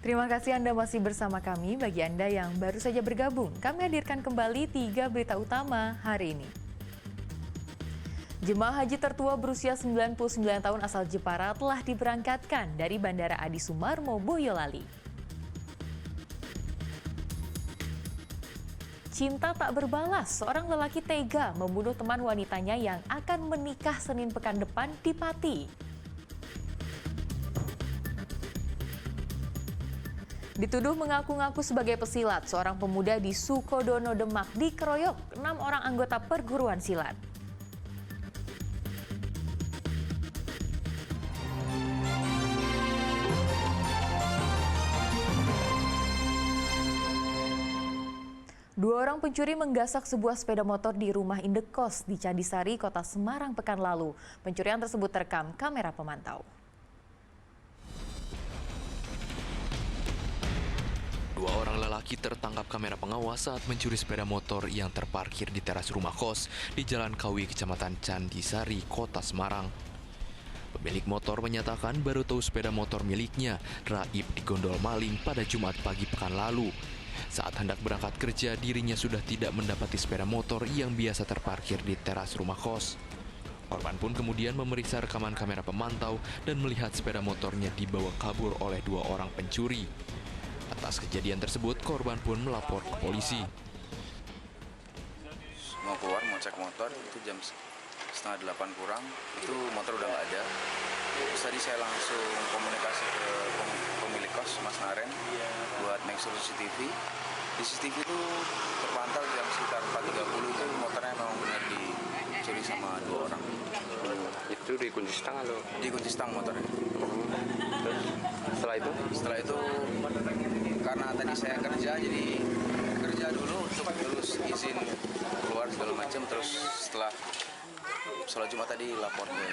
Terima kasih Anda masih bersama kami. Bagi Anda yang baru saja bergabung, kami hadirkan kembali 3 berita utama hari ini. Jemaah haji tertua berusia 99 tahun asal Jepara telah diberangkatkan dari Bandara Adi Sumarmo, Boyolali. Cinta tak berbalas, seorang lelaki tega membunuh teman wanitanya yang akan menikah Senin pekan depan di Pati. Dituduh mengaku-ngaku sebagai pesilat, seorang pemuda di Sukodono, Demak dikeroyok 6 orang anggota perguruan silat. Dua orang pencuri menggasak sebuah sepeda motor di rumah indekos di Candisari, Kota Semarang pekan lalu. Pencurian tersebut terekam kamera pemantau. Dua orang lelaki tertangkap kamera pengawas saat mencuri sepeda motor yang terparkir di teras rumah kos di Jalan Kawi, Kecamatan Candisari, Kota Semarang. Pemilik motor menyatakan baru tahu sepeda motor miliknya raib digondol maling pada Jumat pagi pekan lalu. Saat hendak berangkat kerja, dirinya sudah tidak mendapati sepeda motor yang biasa terparkir di teras rumah kos. Korban pun kemudian memeriksa rekaman kamera pemantau dan melihat sepeda motornya dibawa kabur oleh dua orang pencuri. Atas kejadian tersebut, korban pun melapor ke polisi. Mau keluar, mau cek motor, itu jam setengah 8 kurang, itu motor udah nggak ada. Terus tadi saya langsung komunikasi ke pemilik kos, Mas Naren, buat make sure CCTV. Di CCTV itu terpantau jam sekitar 4.30 itu motornya memang benar dicuri sama dua orang. Itu dikunci stang atau? Dikunci stang motornya. Terus Setelah itu karena tadi saya kerja, jadi kerja dulu untuk terus izin keluar segala macam. Terus setelah sholat Jumat tadi lapor ke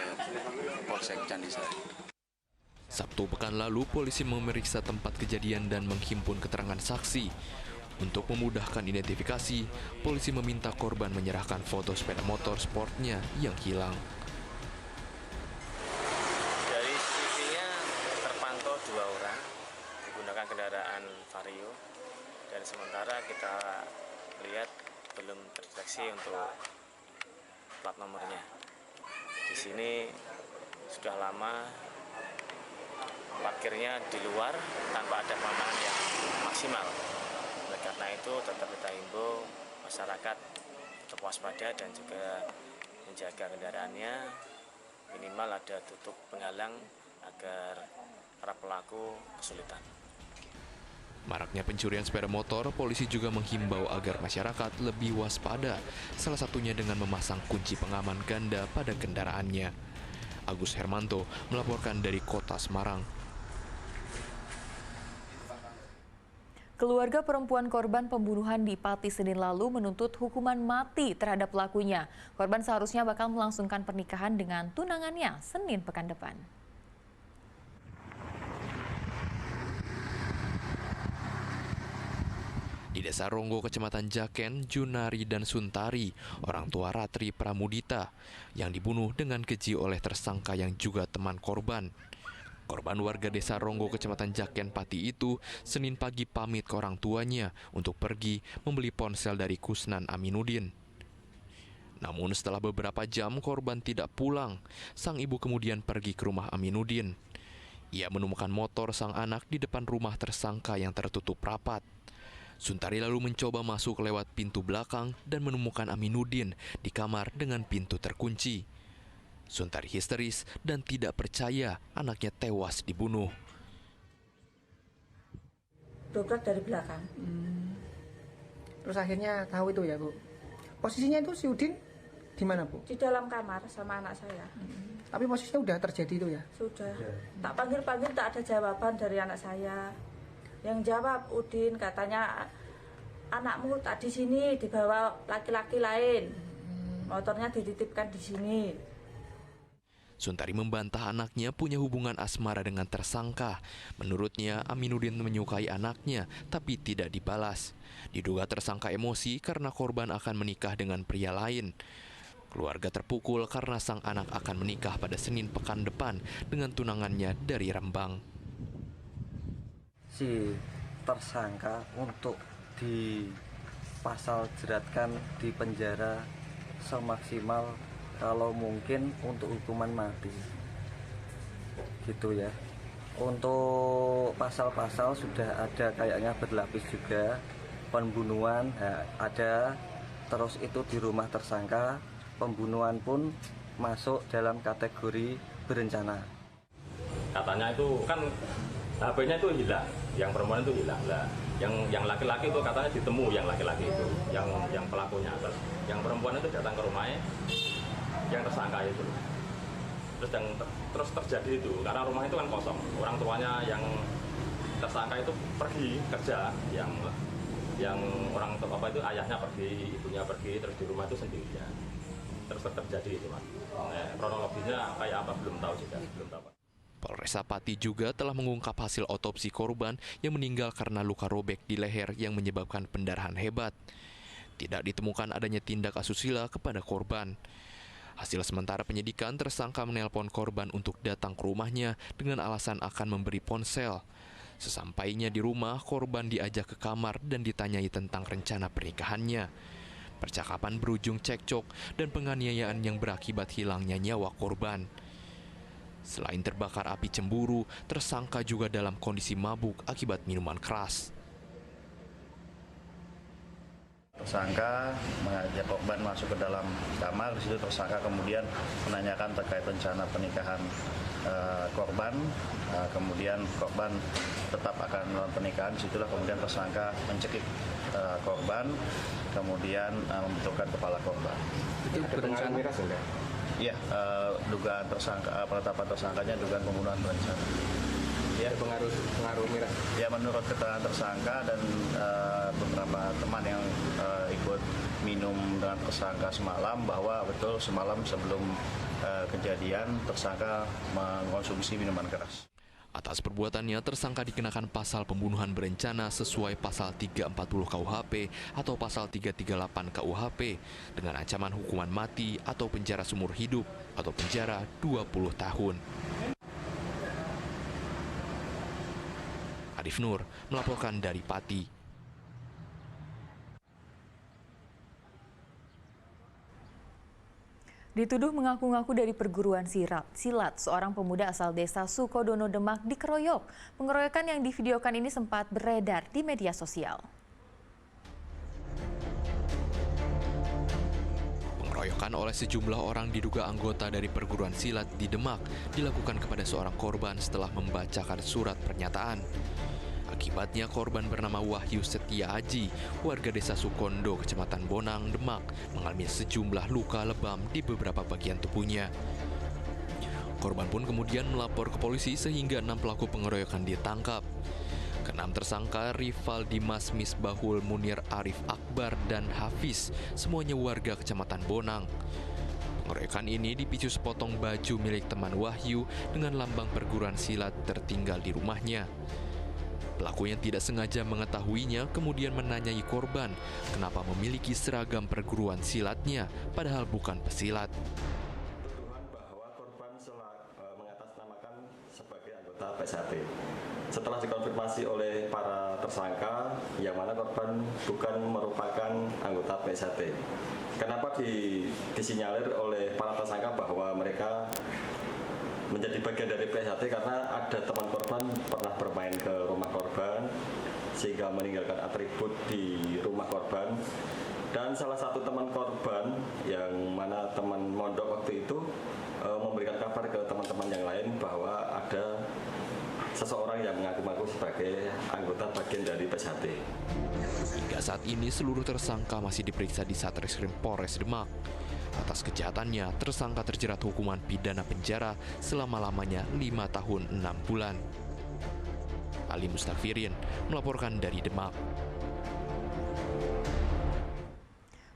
Polsek Candisari. Sabtu pekan lalu, polisi memeriksa tempat kejadian dan menghimpun keterangan saksi. Untuk memudahkan identifikasi, polisi meminta korban menyerahkan foto sepeda motor sportnya yang hilang. Dari CCTV-nya terpantau 2 orang menggunakan kendaraan Vario, dan sementara kita lihat belum terdeteksi untuk plat nomornya. Di sini sudah lama parkirnya di luar tanpa ada pengamanan yang maksimal. Oleh karena itu tetap kita himbau masyarakat tetap waspada dan juga menjaga kendaraannya, minimal ada tutup penghalang agar para pelaku kesulitan. Maraknya pencurian sepeda motor, polisi juga menghimbau agar masyarakat lebih waspada, salah satunya dengan memasang kunci pengaman ganda pada kendaraannya. Agus Hermanto melaporkan dari Kota Semarang. Keluarga perempuan korban pembunuhan di Pati Senin lalu menuntut hukuman mati terhadap pelakunya. Korban seharusnya bakal melangsungkan pernikahan dengan tunangannya Senin pekan depan. Di Desa Ronggo, Kecamatan Jaken, Junari dan Suntari, orang tua Ratri Pramudita, yang dibunuh dengan keji oleh tersangka yang juga teman korban. Korban warga Desa Ronggo, Kecamatan Jaken, Pati itu Senin pagi pamit ke orang tuanya untuk pergi membeli ponsel dari Kusnan Aminuddin. Namun setelah beberapa jam korban tidak pulang, sang ibu kemudian pergi ke rumah Aminuddin. Ia menemukan motor sang anak di depan rumah tersangka yang tertutup rapat. Suntari lalu mencoba masuk lewat pintu belakang dan menemukan Aminuddin di kamar dengan pintu terkunci. Suntari histeris dan tidak percaya anaknya tewas dibunuh. Dobrak dari belakang. Terus akhirnya tahu itu ya, Bu. Posisinya itu si Udin di mana, Bu? Di dalam kamar sama anak saya. Tapi posisinya udah terjadi itu ya? Sudah. Tak panggil-panggil tak ada jawaban dari anak saya. Yang jawab Udin, katanya anakmu tak di sini, dibawa laki-laki lain. Motornya dititipkan di sini. Suntari membantah anaknya punya hubungan asmara dengan tersangka. Menurutnya, Aminuddin menyukai anaknya, tapi tidak dibalas. Diduga tersangka emosi karena korban akan menikah dengan pria lain. Keluarga terpukul karena sang anak akan menikah pada Senin pekan depan dengan tunangannya dari Rembang. si tersangka untuk di pasal jeratkan di penjara semaksimal kalau mungkin untuk hukuman mati gitu ya. Untuk pasal-pasal sudah ada kayaknya berlapis juga, pembunuhan ada, terus itu di rumah tersangka, pembunuhan pun masuk dalam kategori berencana. Katanya itu kan HP-nya itu hilang, yang perempuan itu hilang lah. Yang laki-laki itu katanya ditemu, yang laki-laki itu, yang pelakunya. Yang perempuan itu datang ke rumahnya, yang tersangka itu. Terus terjadi itu, karena rumah itu kan kosong. Orang tuanya yang tersangka itu pergi kerja, yang orang apa itu ayahnya pergi, ibunya pergi, terus di rumah itu sendirian. Terus terjadi itu, Mas. Kronologinya kayak apa belum tahu juga, belum tahu. Polres Pati juga telah mengungkap hasil otopsi korban yang meninggal karena luka robek di leher yang menyebabkan pendarahan hebat. Tidak ditemukan adanya tindak asusila kepada korban. Hasil sementara penyidikan, tersangka menelpon korban untuk datang ke rumahnya dengan alasan akan memberi ponsel. Sesampainya di rumah, korban diajak ke kamar dan ditanyai tentang rencana pernikahannya. Percakapan berujung cekcok dan penganiayaan yang berakibat hilangnya nyawa korban. Selain terbakar api cemburu, tersangka juga dalam kondisi mabuk akibat minuman keras. Tersangka mengajak korban masuk ke dalam kamar. Di situ tersangka kemudian menanyakan terkait rencana pernikahan korban. Kemudian korban tetap akan melakukan pernikahan. Disitulah kemudian tersangka mencekik korban, kemudian membenturkan kepala korban. Itu berencana miras enggak? Iya, dugaan tersangka, penetapan tersangkanya dugaan pembunuhan berencana. Ya, pengaruh miras. Ya, menurut keterangan tersangka dan beberapa teman yang ikut minum dengan tersangka semalam, bahwa betul semalam sebelum kejadian tersangka mengkonsumsi minuman keras. Atas perbuatannya, tersangka dikenakan pasal pembunuhan berencana sesuai pasal 340 KUHP atau pasal 338 KUHP dengan ancaman hukuman mati atau penjara seumur hidup atau penjara 20 tahun. Arif Nur melaporkan dari Pati. Dituduh mengaku-ngaku dari perguruan silat, seorang pemuda asal desa Sukodono, Demak dikeroyok. Pengeroyokan yang divideokan ini sempat beredar di media sosial. Pengeroyokan oleh sejumlah orang diduga anggota dari perguruan silat di Demak dilakukan kepada seorang korban setelah membacakan surat pernyataan. Akibatnya korban bernama Wahyu Setia Aji, warga desa Sukondo, Kecamatan Bonang, Demak, mengalami sejumlah luka lebam di beberapa bagian tubuhnya. Korban pun kemudian melapor ke polisi sehingga 6 pelaku pengeroyokan ditangkap. Keenam tersangka Rival Dimas Misbahul Munir Arif Akbar dan Hafiz, semuanya warga Kecamatan Bonang. Pengeroyokan ini dipicu sepotong baju milik teman Wahyu dengan lambang perguruan silat tertinggal di rumahnya. Pelaku yang tidak sengaja mengetahuinya kemudian menanyai korban kenapa memiliki seragam perguruan silatnya padahal bukan pesilat. Tuduhan bahwa korban mengatasnamakan sebagai anggota PSHT. Setelah dikonfirmasi oleh para tersangka, yang mana korban bukan merupakan anggota PSHT. Kenapa disinyalir oleh para tersangka bahwa mereka menjadi bagian dari PSHT? Karena ada teman korban pernah bermain ke rumah korban sehingga meninggalkan atribut di rumah korban, dan salah satu teman korban yang mana teman mondok waktu itu memberikan kabar ke teman-teman yang lain bahwa ada seseorang yang mengaku-ngaku sebagai anggota bagian dari PSHT. Hingga saat ini seluruh tersangka masih diperiksa di Satreskrim Polres Demak. Atas kejahatannya, tersangka terjerat hukuman pidana penjara selama-lamanya 5 tahun 6 bulan. Ali Mustafirin melaporkan dari Demak.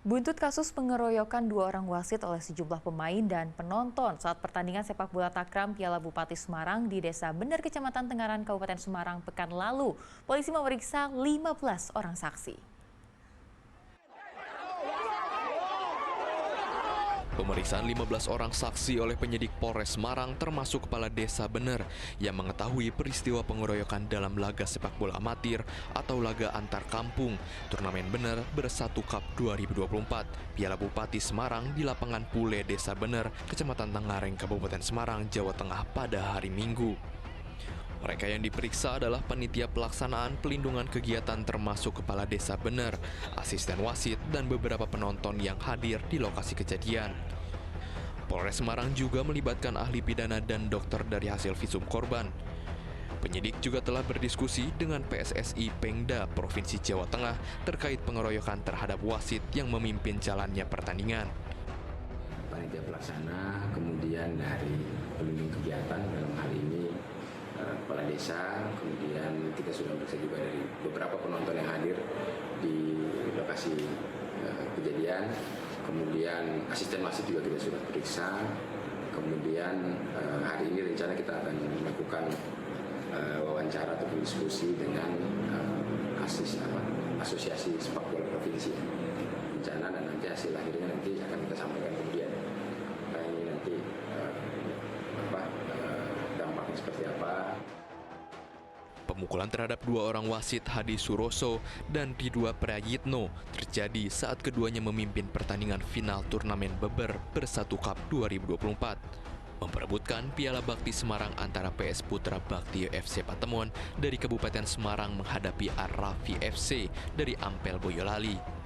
Buntut kasus pengeroyokan 2 orang wasit oleh sejumlah pemain dan penonton saat pertandingan sepak bola takraw Piala Bupati Semarang di Desa Bener, Kecamatan Tengaran, Kabupaten Semarang pekan lalu, polisi memeriksa 15 orang saksi. Pemeriksaan 15 orang saksi oleh penyidik Polres Semarang termasuk Kepala Desa Bener yang mengetahui peristiwa pengeroyokan dalam laga sepak bola amatir atau laga antar kampung Turnamen Bener Bersatu Cup 2024 Piala Bupati Semarang di lapangan Pule Desa Bener, Kecamatan Tengaring, Kabupaten Semarang, Jawa Tengah pada hari Minggu. Mereka yang diperiksa adalah panitia pelaksanaan pelindungan kegiatan termasuk Kepala Desa Bener, asisten wasit, dan beberapa penonton yang hadir di lokasi kejadian. Polres Semarang juga melibatkan ahli pidana dan dokter dari hasil visum korban. Penyidik juga telah berdiskusi dengan PSSI Pengda Provinsi Jawa Tengah terkait pengeroyokan terhadap wasit yang memimpin jalannya pertandingan. Panitia pelaksana, kemudian dari pelindung kegiatan dalam hal ini Kepala Desa, kemudian kita sudah periksa juga dari beberapa penonton yang hadir di lokasi kejadian, kemudian asisten wasit juga kita sudah periksa, kemudian hari ini rencana kita akan melakukan wawancara atau diskusi dengan asosiasi sepak bola provinsi rencana, dan nanti hasil akhirnya nanti akan kita sampaikan kemudian. Nah ini nanti dampaknya seperti apa. Pemukulan terhadap dua orang wasit, Hadi Suroso dan Ridwa Prayitno, terjadi saat keduanya memimpin pertandingan final turnamen Beber Bersatu Cup 2024. Memperebutkan Piala Bakti Semarang antara PS Putra Bakti FC Patemon dari Kabupaten Semarang menghadapi Ar-Rafi FC dari Ampel Boyolali.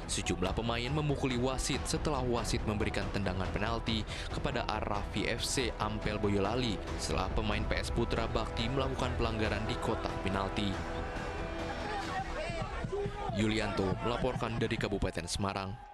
Sejumlah pemain memukuli wasit setelah wasit memberikan tendangan penalti kepada Ar-Rafi FC Ampel Boyolali setelah pemain PS Putra Bakti melakukan pelanggaran di kotak penalti. Yulianto melaporkan dari Kabupaten Semarang.